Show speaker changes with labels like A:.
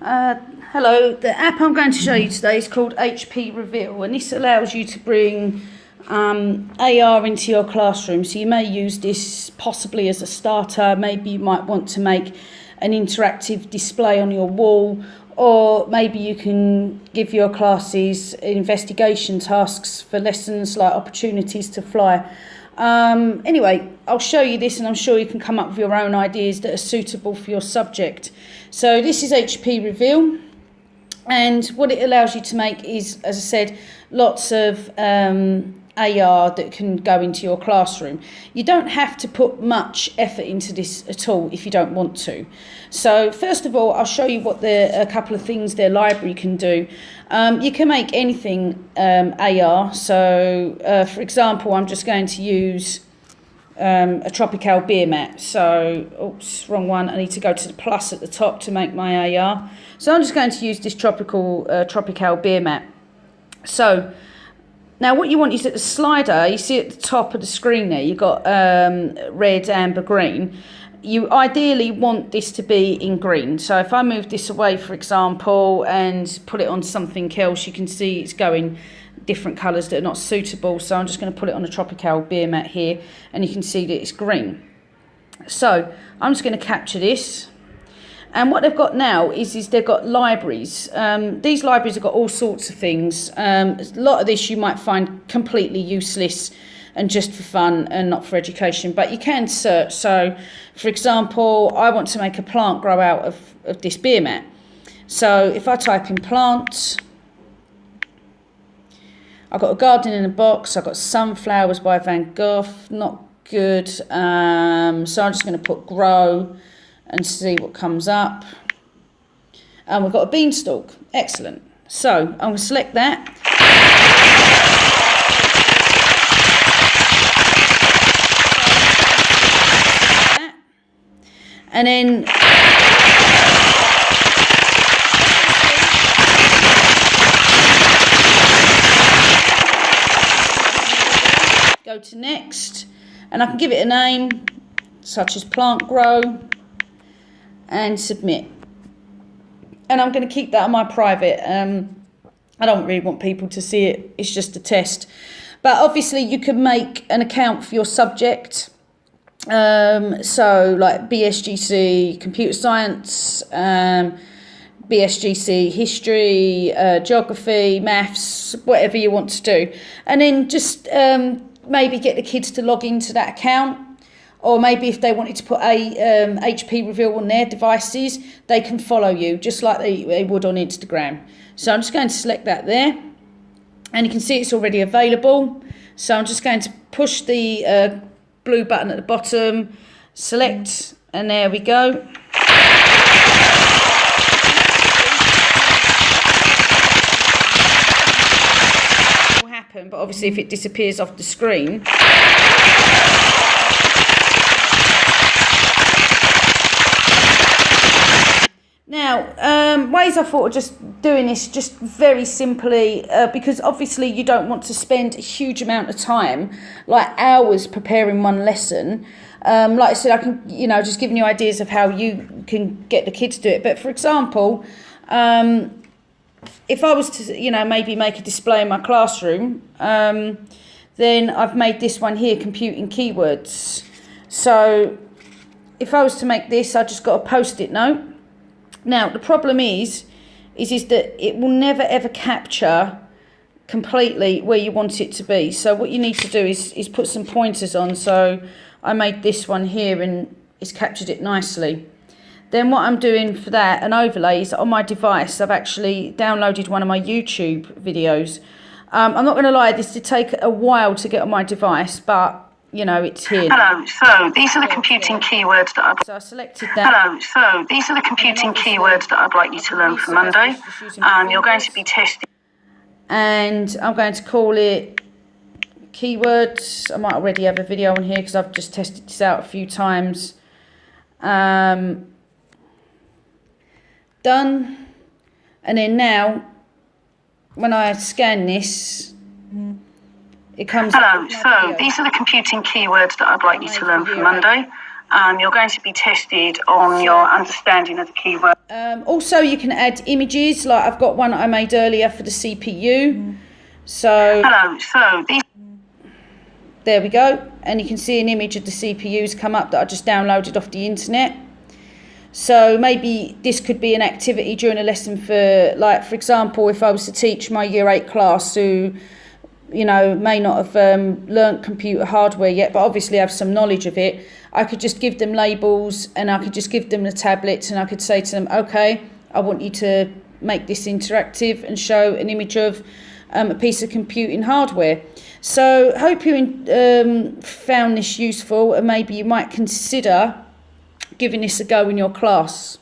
A: Hello, the app I'm going to show you today is called HP Reveal, and this allows you to bring AR into your classroom. So you may use this possibly as a starter. Maybe you might want to make an interactive display on your wall, or maybe you can give your classes investigation tasks for lessons like opportunities to fly. Anyway, I'll show you this and I'm sure you can come up with your own ideas that are suitable for your subject. So this is HP Reveal, and what it allows you to make is, as I said, lots of AR that can go into your classroom. You don't have to put much effort into this at all if you don't want to. So first of all, I'll show you what a couple of things their library can do. You can make anything AR. So for example, I'm just going to use a Tropical beer mat. So, oops, wrong one. I need to go to the plus at the top to make my AR. So I'm just going to use this Tropical beer mat. So now what you want is at the slider, you see at the top of the screen there, you've got red, amber, green. You ideally want this to be in green. So if I move this away, for example, and put it on something else, you can see it's going different colours that are not suitable. So I'm just going to put it on a Tropical beer mat here, and you can see that it's green. So I'm just going to capture this. And what they've got now is they've got libraries. These libraries have got all sorts of things. A lot of this you might find completely useless and just for fun and not for education, but you can search. So, for example, I want to make a plant grow out of this beer mat. So if I type in plant, I've got a garden in a box. I've got sunflowers by Van Gogh, not good. So I'm just going to put grow and see what comes up. And we've got a beanstalk. Excellent. So I'm going to select that. And then go to next, and I can give it a name such as plant grow and submit. And I'm going to keep that on my private. I don't really want people to see it. It's just a test. But obviously you can make an account for your subject. So like BSGC computer science, BSGC history, geography, maths, whatever you want to do. And then just maybe get the kids to log into that account. Or maybe if they wanted to put a HP Reveal on their devices, they can follow you just like they would on Instagram. So I'm just going to select that there. And you can see it's already available. So I'm just going to push the blue button at the bottom, select, and there we go. Will happen, but obviously if it disappears off the screen. Now, ways I thought of just doing this just very simply, because obviously you don't want to spend a huge amount of time, like hours preparing one lesson. Like I said, I can, just giving you ideas of how you can get the kids to do it. But for example, if I was to, maybe make a display in my classroom, then I've made this one here, computing keywords. So if I was to make this, I just got a post-it note. Now, the problem is that it will never ever capture completely where you want it to be. So what you need to do is put some pointers on. So I made this one here and it's captured it nicely. Then what I'm doing for that, an overlay, is on my device, I've actually downloaded one of my YouTube videos. I'm not going to lie, this did take a while to get on my device, but it's here.
B: Hello, so these are the computing keywords that
A: So I selected that.
B: Hello, so these are the computing keywords that I'd like you to learn for Monday. You're going to be testing.
A: And I'm going to call it keywords. I might already have a video on here because I've just tested this out a few times. Done. And then now, when I scan this, it comes.
B: Hello, so these are the computing keywords that I'd like you to learn for Monday. You're going to be tested on your understanding of the keyword.
A: Also, you can add images, like I've got one I made earlier for the CPU. So
B: Hello, so these...
A: There we go. And you can see an image of the CPUs come up that I just downloaded off the internet. So maybe this could be an activity during a lesson for, like, for example, if I was to teach my Year 8 class who, you know, may not have learnt computer hardware yet, but obviously have some knowledge of it, I could just give them labels and I could just give them the tablets and I could say to them, okay, I want you to make this interactive and show an image of a piece of computing hardware. So hope you found this useful, and maybe you might consider giving this a go in your class.